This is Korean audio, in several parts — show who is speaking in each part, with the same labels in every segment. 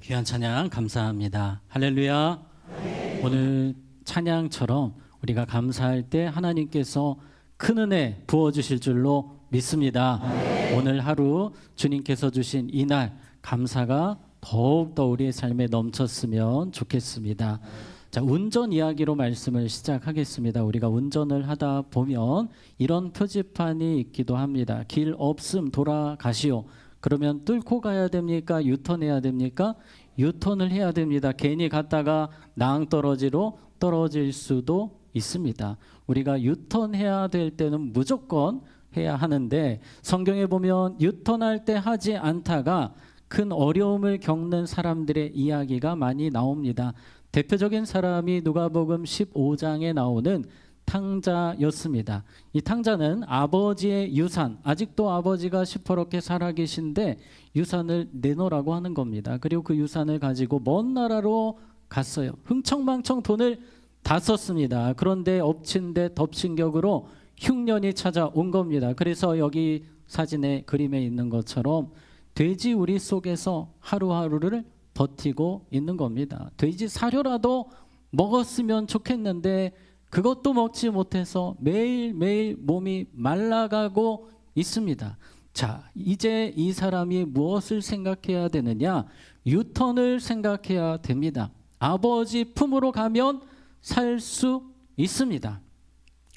Speaker 1: 귀한 찬양 감사합니다. 할렐루야. 오늘 찬양처럼 우리가 감사할 때 하나님께서 큰 은혜 부어주실 줄로 믿습니다. 오늘 하루 주님께서 주신 이 날 감사가 더욱더 우리의 삶에 넘쳤으면 좋겠습니다. 자, 운전 이야기로 말씀을 시작하겠습니다. 우리가 운전을 하다 보면 이런 표지판이 있기도 합니다. 길 없음 돌아가시오. 그러면 뚫고 가야 됩니까? 유턴해야 됩니까? 유턴을 해야 됩니다. 괜히 갔다가 낭떠러지로 떨어질 수도 있습니다. 우리가 유턴해야 될 때는 무조건 해야 하는데 성경에 보면 유턴할 때 하지 않다가 큰 어려움을 겪는 사람들의 이야기가 많이 나옵니다. 대표적인 사람이 누가복음 15장에 나오는 탕자였습니다. 이 탕자는 아버지의 유산, 아직도 아버지가 시퍼렇게 살아계신데 유산을 내놓으라고 하는 겁니다. 그리고 그 유산을 가지고 먼 나라로 갔어요. 흥청망청 돈을 다 썼습니다. 그런데 엎친 데 덮친 격으로 흉년이 찾아온 겁니다. 그래서 여기 사진에 그림에 있는 것처럼 돼지 우리 속에서 하루하루를 버티고 있는 겁니다. 돼지 사료라도 먹었으면 좋겠는데 그것도 먹지 못해서 매일매일 몸이 말라가고 있습니다. 자, 이제 이 사람이 무엇을 생각해야 되느냐? 유턴을 생각해야 됩니다. 아버지 품으로 가면 살 수 있습니다.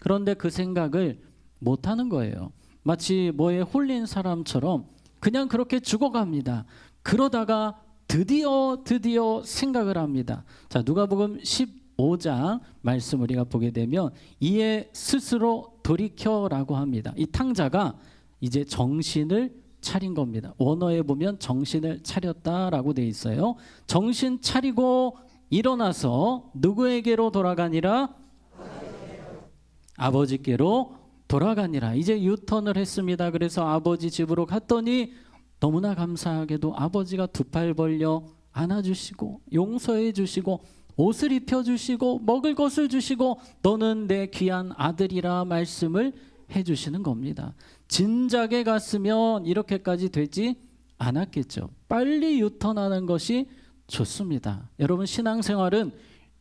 Speaker 1: 그런데 그 생각을 못하는 거예요. 마치 뭐에 홀린 사람처럼 그냥 그렇게 죽어갑니다. 그러다가 드디어 생각을 합니다. 자, 누가복음 15장 말씀 우리가 보게 되면 이에 스스로 돌이켜라고 합니다. 이 탕자가 이제 정신을 차린 겁니다. 원어에 보면 정신을 차렸다라고 돼 있어요. 정신 차리고 일어나서 누구에게로 돌아가니라? 아버지께로 돌아가니라. 이제 유턴을 했습니다. 그래서 아버지 집으로 갔더니 너무나 감사하게도 아버지가 두 팔 벌려 안아주시고 용서해 주시고 옷을 입혀주시고 먹을 것을 주시고 너는 내 귀한 아들이라 말씀을 해주시는 겁니다. 진작에 갔으면 이렇게까지 되지 않았겠죠. 빨리 유턴하는 것이 좋습니다. 여러분, 신앙생활은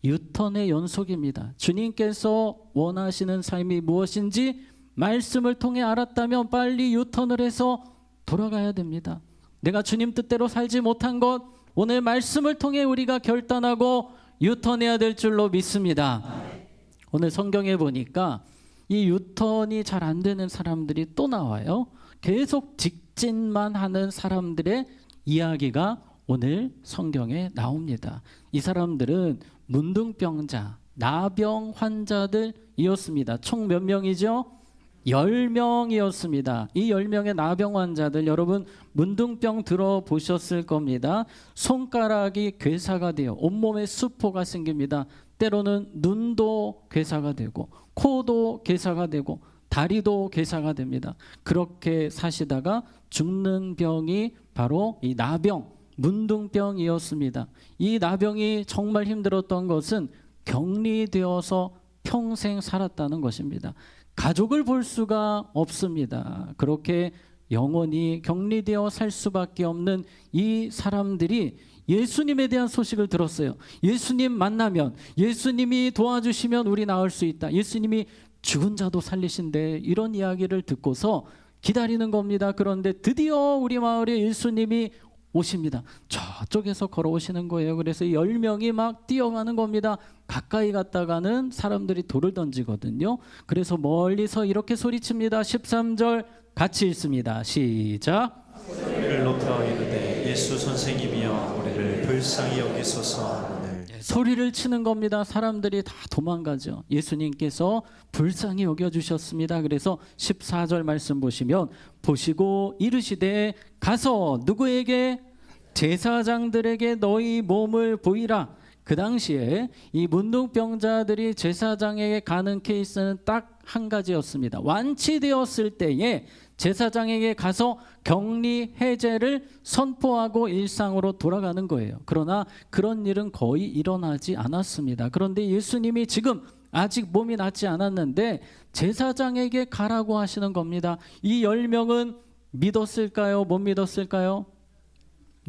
Speaker 1: 유턴의 연속입니다. 주님께서 원하시는 삶이 무엇인지 말씀을 통해 알았다면 빨리 유턴을 해서 돌아가야 됩니다. 내가 주님 뜻대로 살지 못한 것 오늘 말씀을 통해 우리가 결단하고 유턴해야 될 줄로 믿습니다. 오늘 성경에 보니까 이 유턴이 잘 안 되는 사람들이 또 나와요. 계속 직진만 하는 사람들의 이야기가 오늘 성경에 나옵니다. 이 사람들은 문둥병자, 나병 환자들이었습니다. 총 몇 명이죠? 10명이었습니다. 이 10명의 나병 환자들, 여러분 문둥병 들어보셨을 겁니다. 손가락이 괴사가 돼요. 온몸에 수포가 생깁니다. 때로는 눈도 괴사가 되고 코도 괴사가 되고 다리도 괴사가 됩니다. 그렇게 사시다가 죽는 병이 바로 이 나병, 문둥병이었습니다. 이 나병이 정말 힘들었던 것은 격리되어서 평생 살았다는 것입니다. 가족을 볼 수가 없습니다. 그렇게 영원히 격리되어 살 수밖에 없는 이 사람들이 예수님에 대한 소식을 들었어요. 예수님 만나면, 예수님이 도와주시면 우리 나을 수 있다. 예수님이 죽은 자도 살리신대. 이런 이야기를 듣고서 기다리는 겁니다. 그런데 드디어 우리 마을에 예수님이 오십니다. 저쪽에서 걸어오시는 거예요. 그래서 10명이 막 뛰어가는 겁니다. 가까이 갔다가는 사람들이 돌을 던지거든요. 그래서 멀리서 이렇게 소리칩니다. 13절 같이 읽습니다. 시작.
Speaker 2: 소리를 높여 이르되 예수 선생님이여 우리를 불쌍히 여기소서.
Speaker 1: 소리를 치는 겁니다. 사람들이 다 도망가죠. 예수님께서 불쌍히 여겨주셨습니다. 그래서 14절 말씀 보시면 보시고 이르시되 가서 누구에게? 제사장들에게 너희 몸을 보이라. 그 당시에 이 문둥병자들이 제사장에게 가는 케이스는 딱 한 가지였습니다. 완치되었을 때에 제사장에게 가서 격리 해제를 선포하고 일상으로 돌아가는 거예요. 그러나 그런 일은 거의 일어나지 않았습니다. 그런데 예수님이 지금 아직 몸이 낫지 않았는데 제사장에게 가라고 하시는 겁니다. 이 10명은 믿었을까요? 못 믿었을까요?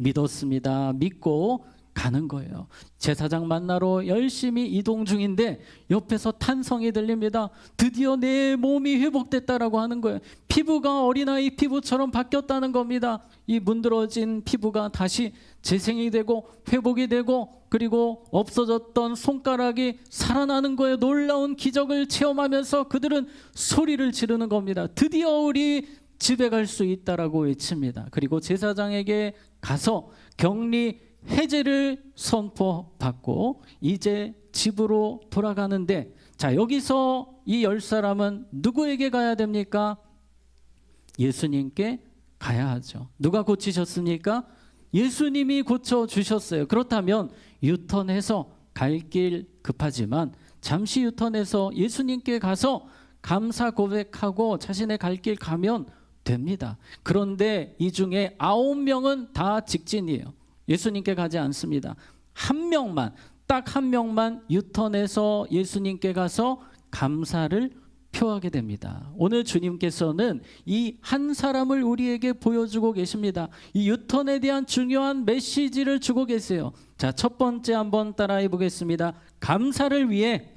Speaker 1: 믿었습니다. 믿고 가는 거예요. 제사장 만나러 열심히 이동 중인데 옆에서 탄성이 들립니다. 드디어 내 몸이 회복됐다라고 하는 거예요. 피부가 어린아이 피부처럼 바뀌었다는 겁니다. 이 문드러진 피부가 다시 재생이 되고 회복이 되고, 그리고 없어졌던 손가락이 살아나는 거예요. 놀라운 기적을 체험하면서 그들은 소리를 지르는 겁니다. 드디어 우리 집에 갈 수 있다라고 외칩니다. 그리고 제사장에게 가서 격리 해제를 선포받고 이제 집으로 돌아가는데, 자, 여기서 이 10사람은 누구에게 가야 됩니까? 예수님께 가야 하죠. 누가 고치셨습니까? 예수님이 고쳐주셨어요. 그렇다면 유턴해서 갈 길 급하지만 잠시 유턴해서 예수님께 가서 감사 고백하고 자신의 갈 길 가면 됩니다. 그런데 이 중에 9명은 다 직진이에요. 예수님께 가지 않습니다. 한 명만, 딱 한 명만 유턴해서 예수님께 가서 감사를 표하게 됩니다. 오늘 주님께서는 이 한 사람을 우리에게 보여주고 계십니다. 이 유턴에 대한 중요한 메시지를 주고 계세요. 자, 첫 번째 한번 따라해 보겠습니다. 감사를 위해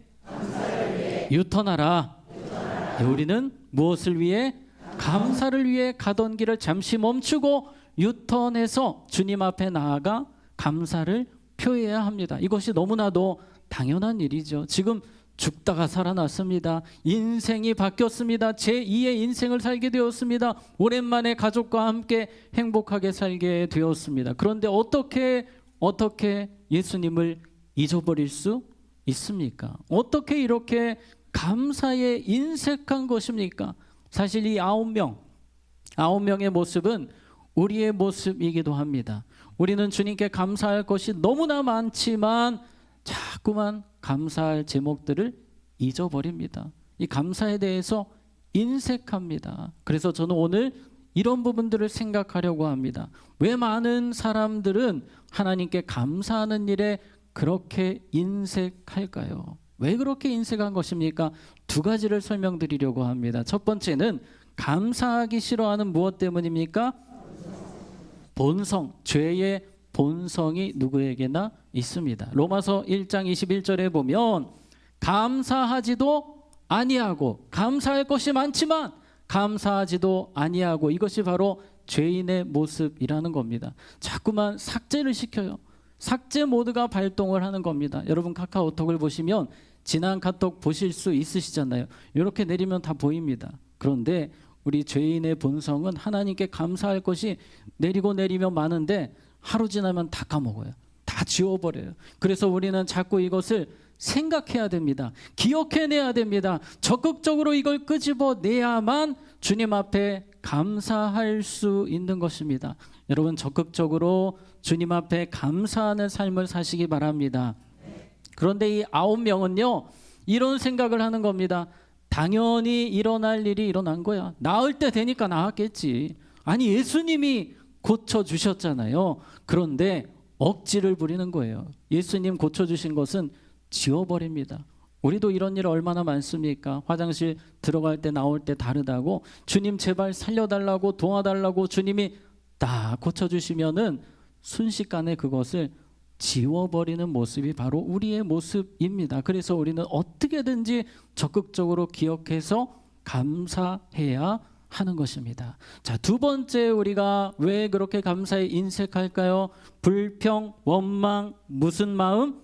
Speaker 1: 유턴하라. 우리는 무엇을 위해? 감사를 위해 가던 길을 잠시 멈추고 유턴해서 주님 앞에 나아가 감사를 표해야 합니다. 이것이 너무나도 당연한 일이죠. 지금 죽다가 살아났습니다. 인생이 바뀌었습니다. 제2의 인생을 살게 되었습니다. 오랜만에 가족과 함께 행복하게 살게 되었습니다. 그런데 어떻게 예수님을 잊어버릴 수 있습니까? 어떻게 이렇게 감사에 인색한 것입니까? 사실 이 9명의 모습은 우리의 모습이기도 합니다. 우리는 주님께 감사할 것이 너무나 많지만 자꾸만 감사할 제목들을 잊어버립니다. 이 감사에 대해서 인색합니다. 그래서 저는 오늘 이런 부분들을 생각하려고 합니다. 왜 많은 사람들은 하나님께 감사하는 일에 그렇게 인색할까요? 왜 그렇게 인색한 것입니까? 두 가지를 설명드리려고 합니다. 첫 번째는 감사하기 싫어하는 무엇 때문입니까? 본성, 죄의 본성이 누구에게나 있습니다. 로마서 1장 21절에 보면 감사하지도 아니하고, 감사할 것이 많지만 감사하지도 아니하고, 이것이 바로 죄인의 모습이라는 겁니다. 자꾸만 삭제를 시켜요. 삭제 모드가 발동을 하는 겁니다. 여러분 카카오톡을 보시면 지난 카톡 보실 수 있으시잖아요. 이렇게 내리면 다 보입니다. 그런데 우리 죄인의 본성은 하나님께 감사할 것이 내리면 많은데 하루 지나면 다 까먹어요. 다 지워버려요. 그래서 우리는 자꾸 이것을 생각해야 됩니다. 기억해내야 됩니다. 적극적으로 이걸 끄집어내야만 주님 앞에 감사할 수 있는 것입니다. 여러분 적극적으로 주님 앞에 감사하는 삶을 사시기 바랍니다. 그런데 이 9명은요 이런 생각을 하는 겁니다. 당연히 일어날 일이 일어난 거야. 나을 때 되니까 나았겠지. 아니 예수님이 고쳐주셨잖아요. 그런데 억지를 부리는 거예요. 예수님 고쳐주신 것은 지워버립니다. 우리도 이런 일 얼마나 많습니까? 화장실 들어갈 때 나올 때 다르다고, 주님 제발 살려달라고 도와달라고 주님이 딱 고쳐주시면은 순식간에 그것을 지워버리는 모습이 바로 우리의 모습입니다. 그래서 우리는 어떻게든지 적극적으로 기억해서 감사해야 하는 것입니다. 자, 두 번째 우리가 왜 그렇게 감사에 인색할까요? 불평, 원망, 무슨 마음?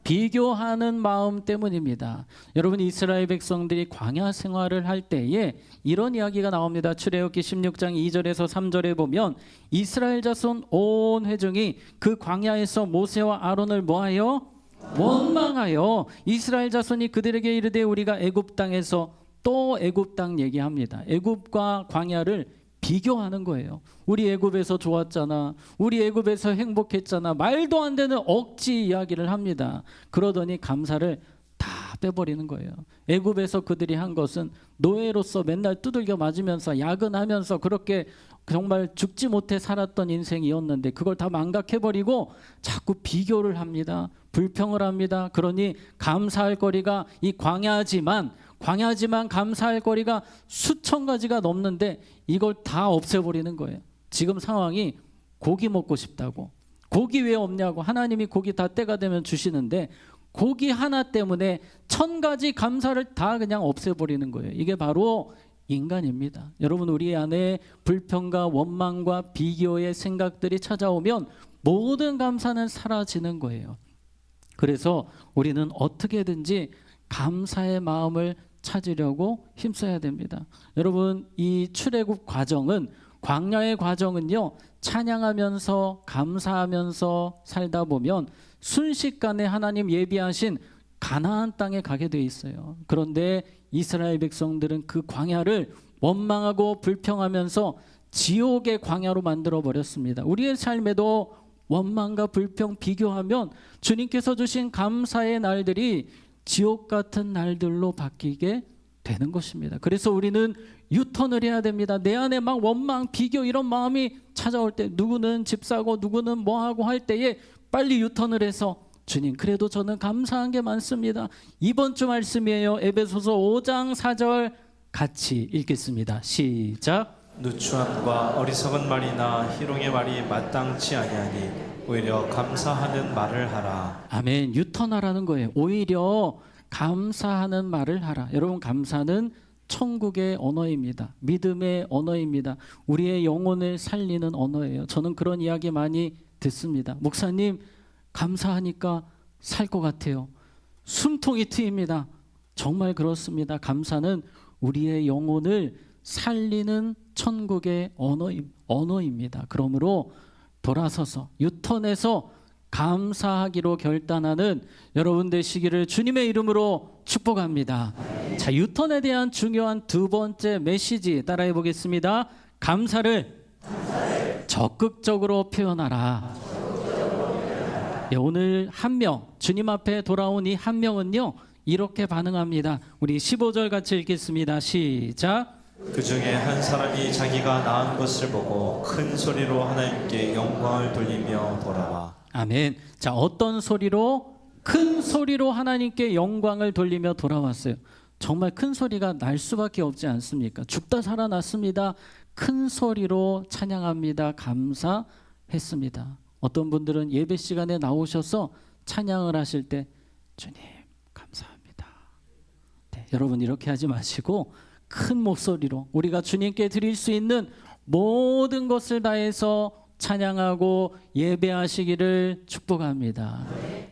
Speaker 1: 비교하는 마음 때문입니다. 여러분 이스라엘 백성들이 광야 생활을 할 때에 이런 이야기가 나옵니다. 출애굽기 16장 2절에서 3절에 보면 이스라엘 자손 온 회중이 그 광야에서 모세와 아론을 뭐하여? 원망하여 이스라엘 자손이 그들에게 이르되 우리가 애굽 땅에서, 또 애굽 땅 얘기합니다. 애굽과 광야를 비교하는 거예요. 우리 애굽에서 좋았잖아. 우리 애굽에서 행복했잖아. 말도 안 되는 억지 이야기를 합니다. 그러더니 감사를 다 빼버리는 거예요. 애굽에서 그들이 한 것은 노예로서 맨날 두들겨 맞으면서 야근하면서 그렇게 정말 죽지 못해 살았던 인생이었는데 그걸 다 망각해버리고 자꾸 비교를 합니다. 불평을 합니다. 그러니 감사할 거리가 이 광야지만 감사할 거리가 수천 가지가 넘는데 이걸 다 없애버리는 거예요. 지금 상황이 고기 먹고 싶다고. 고기 왜 없냐고. 하나님이 고기 다 때가 되면 주시는데 고기 하나 때문에 1000가지 감사를 다 그냥 없애버리는 거예요. 이게 바로 인간입니다. 여러분, 우리 안에 불평과 원망과 비교의 생각들이 찾아오면 모든 감사는 사라지는 거예요. 그래서 우리는 어떻게든지 감사의 마음을 찾으려고 힘써야 됩니다. 여러분, 이 출애굽 과정은, 광야의 과정은요, 찬양하면서 감사하면서 살다 보면 순식간에 하나님 예비하신 가나안 땅에 가게 돼 있어요. 그런데 이스라엘 백성들은 그 광야를 원망하고 불평하면서 지옥의 광야로 만들어 버렸습니다. 우리의 삶에도 원망과 불평 비교하면 주님께서 주신 감사의 날들이 지옥 같은 날들로 바뀌게 되는 것입니다. 그래서 우리는 유턴을 해야 됩니다. 내 안에 막 원망, 비교 이런 마음이 찾아올 때, 누구는 집 사고 누구는 뭐 하고 할 때에 빨리 유턴을 해서 주님, 그래도 저는 감사한 게 많습니다. 이번 주 말씀이에요. 에베소서 5장 4절 같이 읽겠습니다. 시작.
Speaker 2: 누추함과 어리석은 말이나 희롱의 말이 마땅치 아니하니 오히려 감사하는 말을 하라.
Speaker 1: 아멘. 유턴하라는 거예요. 오히려 감사하는 말을 하라. 여러분, 감사는 천국의 언어입니다. 믿음의 언어입니다. 우리의 영혼을 살리는 언어예요. 저는 그런 이야기 많이 듣습니다. 목사님, 감사하니까 살 것 같아요. 숨통이 트입니다. 정말 그렇습니다. 감사는 우리의 영혼을 살리는 천국의 언어입니다. 그러므로 돌아서서 유턴해서 감사하기로 결단하는 여러분 되시기를 주님의 이름으로 축복합니다. 자, 유턴에 대한 중요한 두 번째 메시지 따라해 보겠습니다. 감사를 적극적으로 표현하라. 예, 오늘 한 명, 주님 앞에 돌아온 이 한 명은요, 이렇게 반응합니다. 우리 15절 같이 읽겠습니다. 시작.
Speaker 2: 그 중에 한 사람이 자기가 낳은 것을 보고 큰 소리로 하나님께 영광을 돌리며 돌아와.
Speaker 1: 아멘. 자, 어떤 소리로? 큰 소리로 하나님께 영광을 돌리며 돌아왔어요. 정말 큰 소리가 날 수밖에 없지 않습니까? 죽다 살아났습니다. 큰 소리로 찬양합니다. 감사했습니다. 어떤 분들은 예배 시간에 나오셔서 찬양을 하실 때 주님 감사합니다. 네, 여러분, 이렇게 하지 마시고 큰 목소리로 우리가 주님께 드릴 수 있는 모든 것을 다해서 찬양하고 예배하시기를 축복합니다.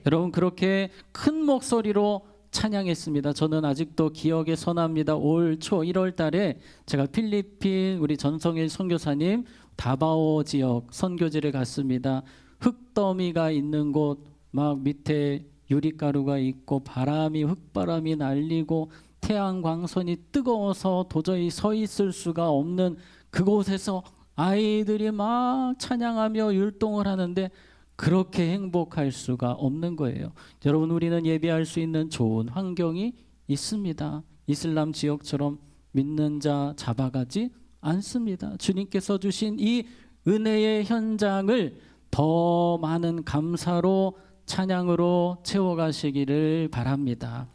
Speaker 1: 여러분, 그렇게 큰 목소리로 찬양했습니다. 저는 아직도 기억에 선합니다. 올 초 1월 달에 제가 필리핀 우리 전성일 선교사님 다바오 지역 선교지를 갔습니다. 흙더미가 있는 곳, 막 밑에 유리가루가 있고 바람이, 흙바람이 날리고 태양 광선이 뜨거워서 도저히 서 있을 수가 없는 그곳에서 아이들이 막 찬양하며 율동을 하는데 그렇게 행복할 수가 없는 거예요. 여러분, 우리는 예배할 수 있는 좋은 환경이 있습니다. 이슬람 지역처럼 믿는 자 잡아가지 않습니다. 주님께서 주신 이 은혜의 현장을 더 많은 감사로 찬양으로 채워가시기를 바랍니다.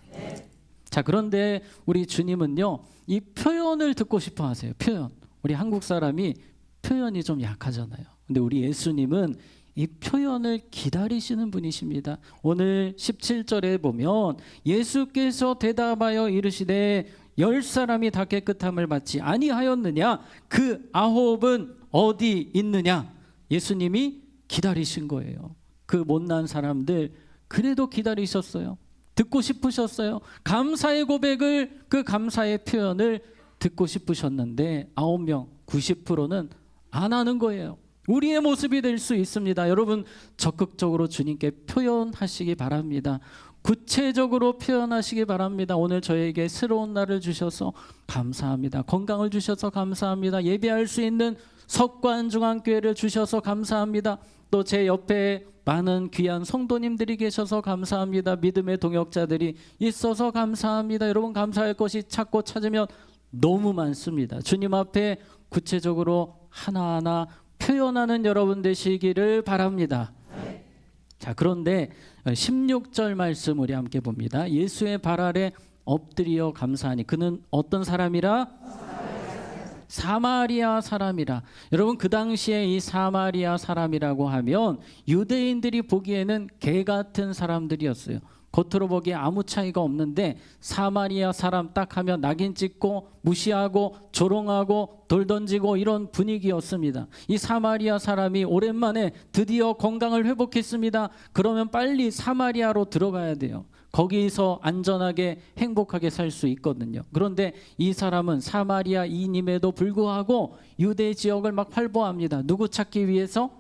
Speaker 1: 자, 그런데 우리 주님은요, 이 표현을 듣고 싶어 하세요. 표현. 우리 한국 사람이 표현이 좀 약하잖아요. 근데 우리 예수님은 이 표현을 기다리시는 분이십니다. 오늘 17절에 보면 예수께서 대답하여 이르시되 10사람이 다 깨끗함을 받지 아니하였느냐? 그 9은 어디 있느냐? 예수님이 기다리신 거예요. 그 못난 사람들 그래도 기다리셨어요. 듣고 싶으셨어요. 감사의 고백을, 그 감사의 표현을 듣고 싶으셨는데 9명, 90%는 안 하는 거예요. 우리의 모습이 될 수 있습니다. 여러분, 적극적으로 주님께 표현하시기 바랍니다. 구체적으로 표현하시기 바랍니다. 오늘 저에게 새로운 날을 주셔서 감사합니다. 건강을 주셔서 감사합니다. 예배할 수 있는 석관중앙교회를 주셔서 감사합니다. 또 제 옆에 많은 귀한 성도님들이 계셔서 감사합니다. 믿음의 동역자들이 있어서 감사합니다. 여러분, 감사할 것이 찾고 찾으면 너무 많습니다. 주님 앞에 구체적으로 하나하나 표현하는 여러분 되시기를 바랍니다. 자, 그런데 16절 말씀 우리 함께 봅니다. 예수의 발 아래 엎드려 감사하니 그는 어떤 사람이라? 사마리아 사람이라. 여러분 그 당시에 이 사마리아 사람이라고 하면 유대인들이 보기에는 개 같은 사람들이었어요. 겉으로 보기에 아무 차이가 없는데 사마리아 사람 딱 하면 낙인 찍고 무시하고 조롱하고 돌 던지고 이런 분위기였습니다. 이 사마리아 사람이 오랜만에 드디어 건강을 회복했습니다. 그러면 빨리 사마리아로 들어가야 돼요. 거기서 안전하게 행복하게 살 수 있거든요. 그런데 이 사람은 사마리아인임에도 불구하고 유대 지역을 막 활보합니다. 누구 찾기 위해서?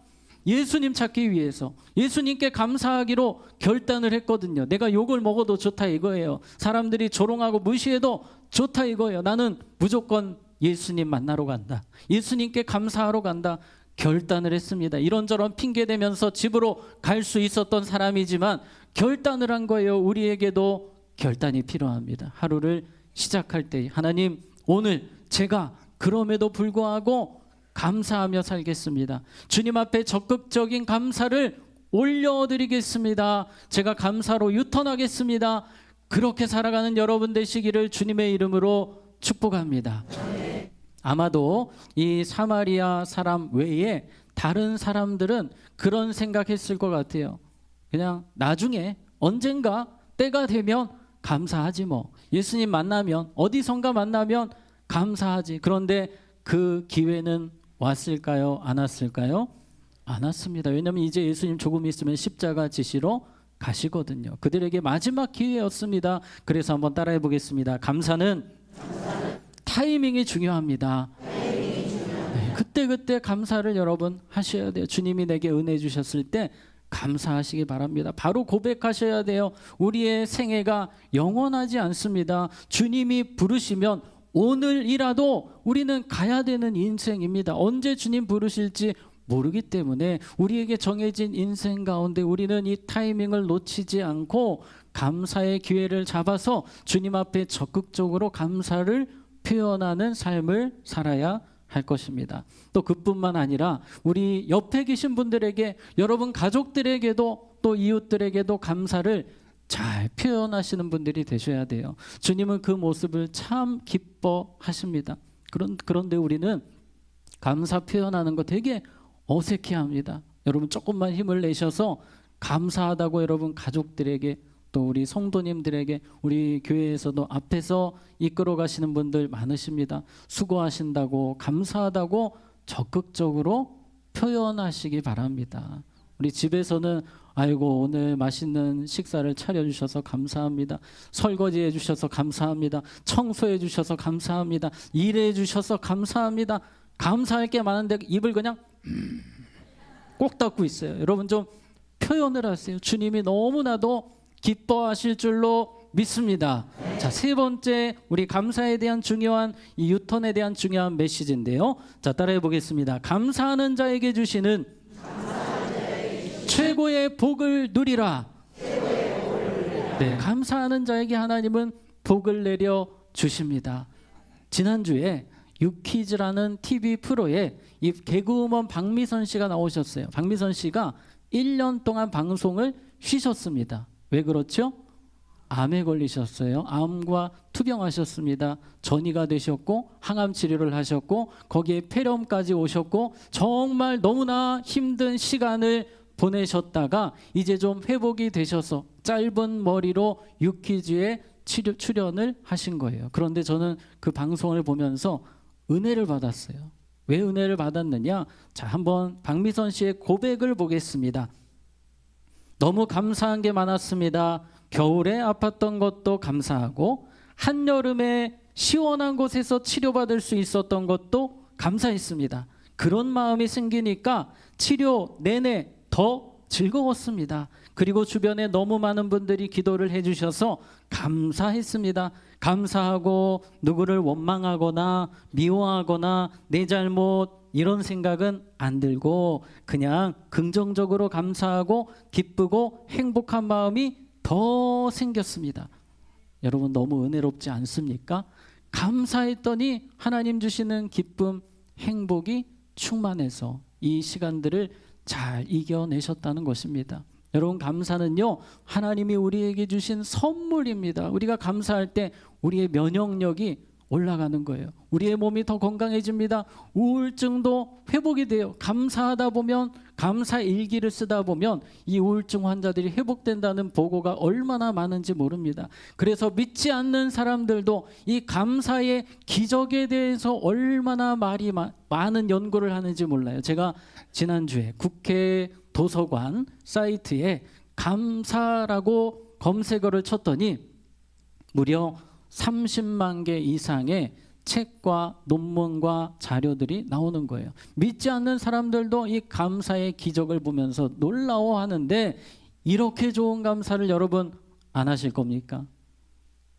Speaker 1: 예수님 찾기 위해서. 예수님께 감사하기로 결단을 했거든요. 내가 욕을 먹어도 좋다 이거예요. 사람들이 조롱하고 무시해도 좋다 이거예요. 나는 무조건 예수님 만나러 간다. 예수님께 감사하러 간다. 결단을 했습니다. 이런저런 핑계대면서 집으로 갈 수 있었던 사람이지만 결단을 한 거예요. 우리에게도 결단이 필요합니다. 하루를 시작할 때 하나님, 오늘 제가 그럼에도 불구하고 감사하며 살겠습니다. 주님 앞에 적극적인 감사를 올려드리겠습니다. 제가 감사로 유턴하겠습니다. 그렇게 살아가는 여러분 되시기를 주님의 이름으로 축복합니다. 아마도 이 사마리아 사람 외에 다른 사람들은 그런 생각했을 것 같아요. 그냥 나중에 언젠가 때가 되면 감사하지 뭐. 예수님 만나면 어디선가 만나면 감사하지. 그런데 그 기회는 왔을까요? 안 왔을까요? 안 왔습니다. 왜냐하면 이제 예수님 조금 있으면 십자가 지시러 가시거든요. 그들에게 마지막 기회였습니다. 그래서 한번 따라해 보겠습니다. 감사는 타이밍이 중요합니다. 네, 그때 감사를 여러분 하셔야 돼요. 주님이 내게 은혜 주셨을 때 감사하시기 바랍니다. 바로 고백하셔야 돼요. 우리의 생애가 영원하지 않습니다. 주님이 부르시면 오늘이라도 우리는 가야 되는 인생입니다. 언제 주님 부르실지 모르기 때문에 우리에게 정해진 인생 가운데 우리는 이 타이밍을 놓치지 않고 감사의 기회를 잡아서 주님 앞에 적극적으로 감사를 표현하는 삶을 살아야 할 것입니다. 또 그뿐만 아니라 우리 옆에 계신 분들에게, 여러분 가족들에게도 또 이웃들에게도 감사를 잘 표현하시는 분들이 되셔야 돼요. 주님은 그 모습을 참 기뻐하십니다. 그런데 우리는 감사 표현하는 거 되게 어색해합니다. 여러분 조금만 힘을 내셔서 감사하다고 여러분 가족들에게, 또 우리 성도님들에게, 우리 교회에서도 앞에서 이끌어 가시는 분들 많으십니다. 수고하신다고, 감사하다고 적극적으로 표현하시기 바랍니다. 우리 집에서는 아이고 오늘 맛있는 식사를 차려주셔서 감사합니다. 설거지해 주셔서 감사합니다. 청소해 주셔서 감사합니다. 일해 주셔서 감사합니다. 감사할 게 많은데 입을 그냥 꼭 닫고 있어요. 여러분 좀 표현을 하세요. 주님이 너무나도 기뻐하실 줄로 믿습니다. 자, 세 번째, 우리 감사에 대한 중요한 이 유턴에 대한 중요한 메시지인데요. 자, 따라해 보겠습니다. 감사하는 자에게 주시는 최고의 복을 누리라. 네, 감사하는 자에게 하나님은 복을 내려 주십니다. 지난주에 유퀴즈라는 TV 프로에 이 개그우먼 박미선 씨가 나오셨어요. 박미선 씨가 1년 동안 방송을 쉬셨습니다. 왜 그렇죠? 암에 걸리셨어요. 암과 투병하셨습니다. 전이가 되셨고 항암 치료를 하셨고 거기에 폐렴까지 오셨고 정말 너무나 힘든 시간을 보내셨다가 이제 좀 회복이 되셔서 짧은 머리로 유퀴즈에 출연을 하신 거예요. 그런데 저는 그 방송을 보면서 은혜를 받았어요. 왜 은혜를 받았느냐? 자, 한번 박미선 씨의 고백을 보겠습니다. 너무 감사한 게 많았습니다. 겨울에 아팠던 것도 감사하고 한여름에 시원한 곳에서 치료받을 수 있었던 것도 감사했습니다. 그런 마음이 생기니까 치료 내내 더 즐거웠습니다. 그리고 주변에 너무 많은 분들이 기도를 해주셔서 감사했습니다. 감사하고 누구를 원망하거나 미워하거나 내 잘못 이런 생각은 안 들고 그냥 긍정적으로 감사하고 기쁘고 행복한 마음이 더 생겼습니다. 여러분 너무 은혜롭지 않습니까? 감사했더니 하나님 주시는 기쁨, 행복이 충만해서 이 시간들을 잘 이겨내셨다는 것입니다. 여러분 감사는요 하나님이 우리에게 주신 선물입니다. 우리가 감사할 때 우리의 면역력이 올라가는 거예요. 우리의 몸이 더 건강해집니다. 우울증도 회복이 돼요. 감사하다 보면, 감사 일기를 쓰다 보면 이 우울증 환자들이 회복된다는 보고가 얼마나 많은지 모릅니다. 그래서 믿지 않는 사람들도 이 감사의 기적에 대해서 얼마나 말이 많은 연구를 하는지 몰라요. 제가 지난주에 국회 도서관 사이트에 감사라고 검색어를 쳤더니 무려 30만 개 이상의 책과 논문과 자료들이 나오는 거예요. 믿지 않는 사람들도 이 감사의 기적을 보면서 놀라워하는데, 이렇게 좋은 감사를 여러분 안 하실 겁니까?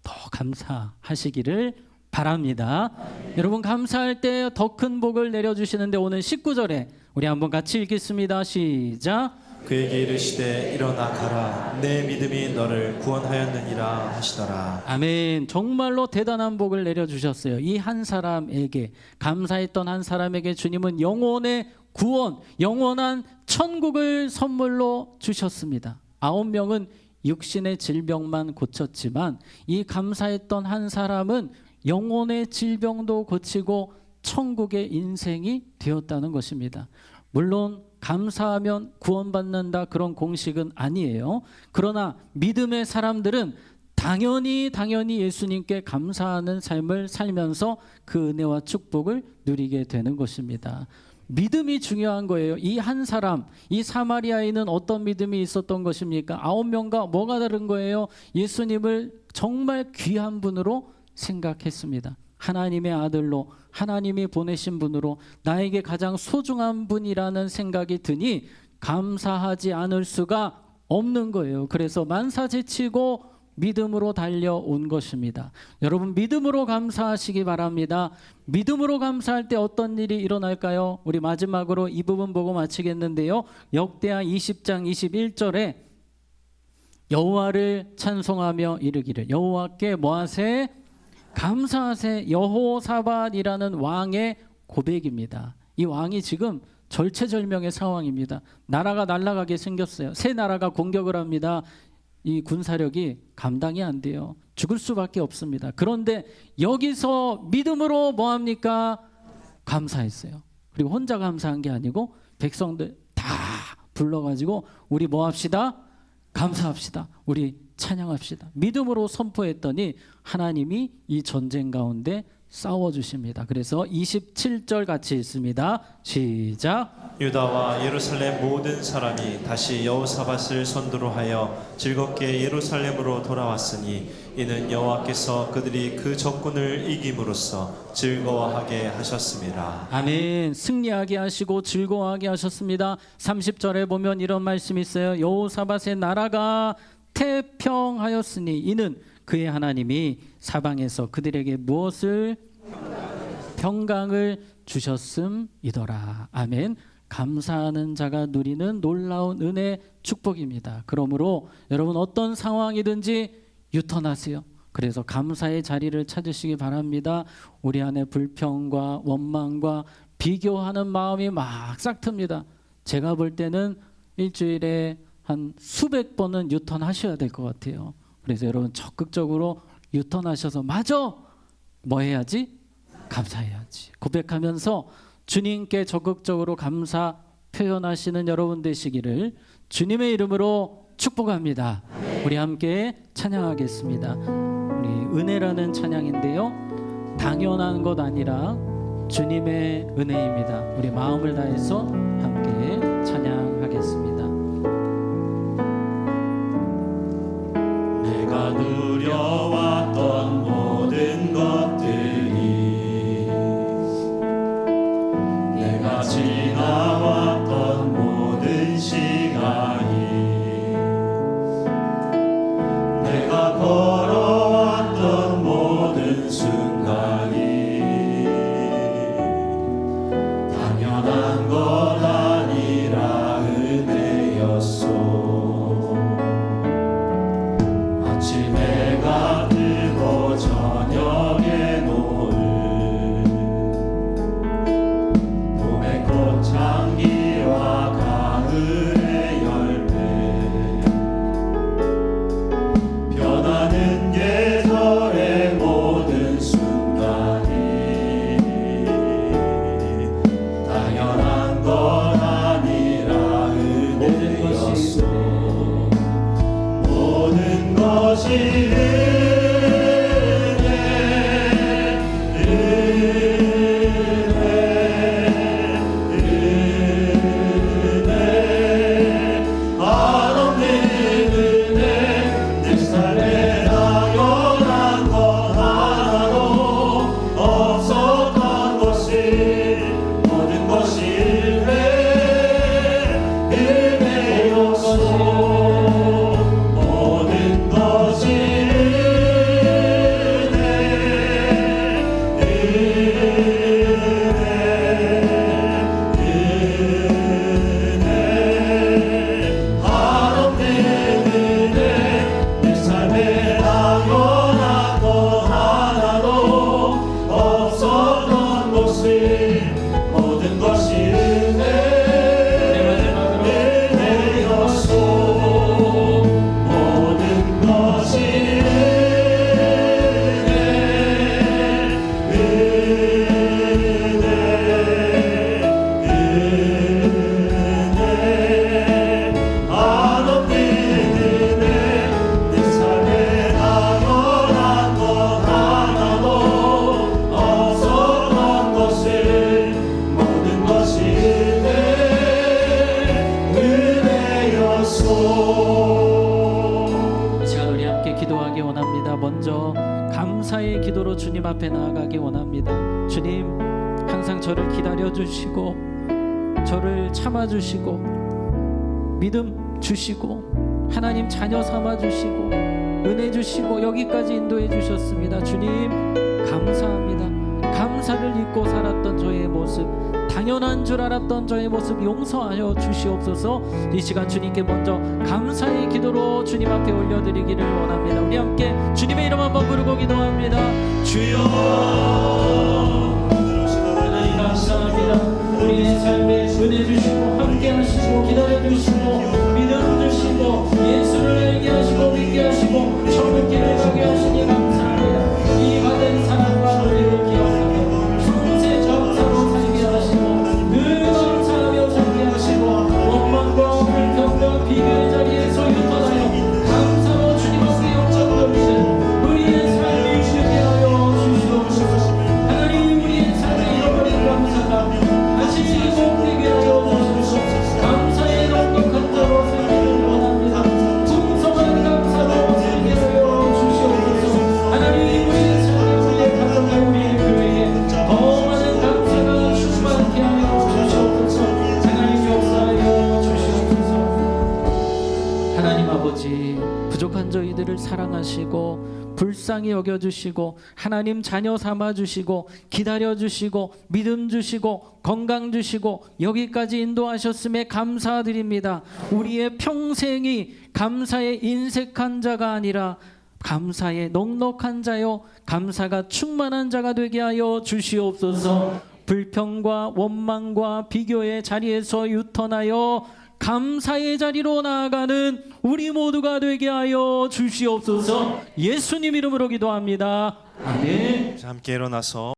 Speaker 1: 더 감사하시기를 바랍니다. 여러분, 감사할 때 더 큰 복을 내려주시는데, 오늘 19절에 우리 한번 같이 읽겠습니다. 시작.
Speaker 2: 그에게 이르시되 일어나 가라 내 믿음이 너를 구원하였느니라 하시더라.
Speaker 1: 아멘. 정말로 대단한 복을 내려주셨어요. 이 한 사람에게, 감사했던 한 사람에게 주님은 영혼의 구원, 영원한 천국을 선물로 주셨습니다. 9명은 육신의 질병만 고쳤지만 이 감사했던 한 사람은 영혼의 질병도 고치고 천국의 인생이 되었다는 것입니다. 물론 감사하면 구원받는다, 그런 공식은 아니에요. 그러나 믿음의 사람들은 당연히 예수님께 감사하는 삶을 살면서 그 은혜와 축복을 누리게 되는 것입니다. 믿음이 중요한 거예요. 이 한 사람, 이 사마리아인은 어떤 믿음이 있었던 것입니까? 9명과 뭐가 다른 거예요? 예수님을 정말 귀한 분으로 생각했습니다. 하나님의 아들로, 하나님이 보내신 분으로, 나에게 가장 소중한 분이라는 생각이 드니 감사하지 않을 수가 없는 거예요. 그래서 만사제치고 믿음으로 달려온 것입니다. 여러분, 믿음으로 감사하시기 바랍니다. 믿음으로 감사할 때 어떤 일이 일어날까요? 우리 마지막으로 이 부분 보고 마치겠는데요. 역대하 20장 21절에 여호와를 찬송하며 이르기를, 여호와께 뭐하세? 감사하세. 여호사밧이라는 왕의 고백입니다. 이 왕이 지금 절체절명의 상황입니다. 나라가 날아가게 생겼어요. 새 나라가 공격을 합니다. 이 군사력이 감당이 안 돼요. 죽을 수밖에 없습니다. 그런데 여기서 믿음으로 뭐합니까? 감사했어요. 그리고 혼자 감사한 게 아니고 백성들 다 불러가지고 우리 뭐합시다? 감사합시다. 우리 찬양합시다. 믿음으로 선포했더니 하나님이 이 전쟁 가운데 싸워주십니다. 그래서 27절 같이 읽습니다. 시작.
Speaker 2: 유다와 예루살렘 모든 사람이 다시 여호사밧을 선두로 하여 즐겁게 예루살렘으로 돌아왔으니 이는 여호와께서 그들이 그 적군을 이김으로써 즐거워하게 하셨습니다.
Speaker 1: 아멘. 승리하게 하시고 즐거워하게 하셨습니다. 30절에 보면 이런 말씀이 있어요. 여호사밧의 나라가 태평하였으니 이는 그의 하나님이 사방에서 그들에게 무엇을? 평강을 주셨음이더라. 아멘. 감사하는 자가 누리는 놀라운 은혜, 축복입니다. 그러므로 여러분, 어떤 상황이든지 유턴하세요. 그래서 감사의 자리를 찾으시기 바랍니다. 우리 안에 불평과 원망과 비교하는 마음이 막 싹틉니다. 제가 볼 때는 일주일에 한 수백 번은 유턴하셔야 될 것 같아요. 그래서 여러분, 적극적으로 유턴하셔서 마저 뭐 해야지? 감사해야지. 고백하면서 주님께 적극적으로 감사 표현하시는 여러분 되시기를 주님의 이름으로 축복합니다. 우리 함께 찬양하겠습니다. 우리 은혜라는 찬양인데요, 당연한 것 아니라 주님의 은혜입니다. 우리 마음을 다해서 함께 찬양하겠습니다.
Speaker 3: 내가 누려왔던 모든 것들이, 내가 지나왔던 모든 시간이, 내가 걸어왔던 모든 순간이 당연한 것
Speaker 1: 것이
Speaker 3: 모든 것이
Speaker 1: 이 시간 우리 함께 기도하기 원합니다. 먼저 감사의 기도로 주님 앞에 나아가기 원합니다. 주님, 항상 저를 기다려주시고 저를 참아주시고 믿음 주시고 하나님 자녀 삼아주시고 은혜 주시고 여기까지 인도해 주셨습니다. 주님 감사합니다. 감사를 잊고 살았던 저의 모습, 당연한 줄 알았던 저의 모습 용서하여 주시옵소서. 이 시간 주님께 먼저 감사의 기도로 주님 앞에 올려드리기를 원합니다. 우리 함께 주님의 이름 한번 부르고 기도합니다. 주여, 하나님 감사합니다. 우리의 삶에 은혜 주시고 함께 하시고 기다려 주시고 믿음 주시고 예수를 알게 하시고 믿게 하시고 천국 길을 가게 하시니 감사합니다. 이 받은 사랑과 은혜를 기억하며 평생 감사로 살게 하시고 늘 감사하며 살게 하시고 원망과 불평과 비교의 자리에서 유턴하여 감사로 주님 앞에 영광 돌리는 우리의 삶을 주게 하여 주시옵소서. 하나님, 우리의 삶에 잃어버린 감사가 다시 회복되게 하여 주시옵소서. 감사의 넉넉한 자로 살기를 원합니다. 풍성한 감사로 살게 하여 주시옵소서. 하나님, 우리의 삶에 우리의 가정과 우리의 교회에 더 많은 감사가 충만케 하여 주시옵소서. 하나님 역사하여 주시옵소서. 하나님 아버지, 부족한 저희들을 사랑하시고 불쌍히 여겨주시고 하나님 자녀 삼아주시고 기다려주시고 믿음 주시고 건강 주시고 여기까지 인도하셨음에 감사드립니다. 우리의 평생이 감사에 인색한 자가 아니라 감사에 넉넉한 자요 감사가 충만한 자가 되게 하여 주시옵소서. 불평과 원망과 비교의 자리에서 유턴하여 감사의 자리로 나아가는 우리 모두가 되게 하여 주시옵소서. 예수님 이름으로 기도합니다. 아멘.
Speaker 2: 자, 함께 일어나서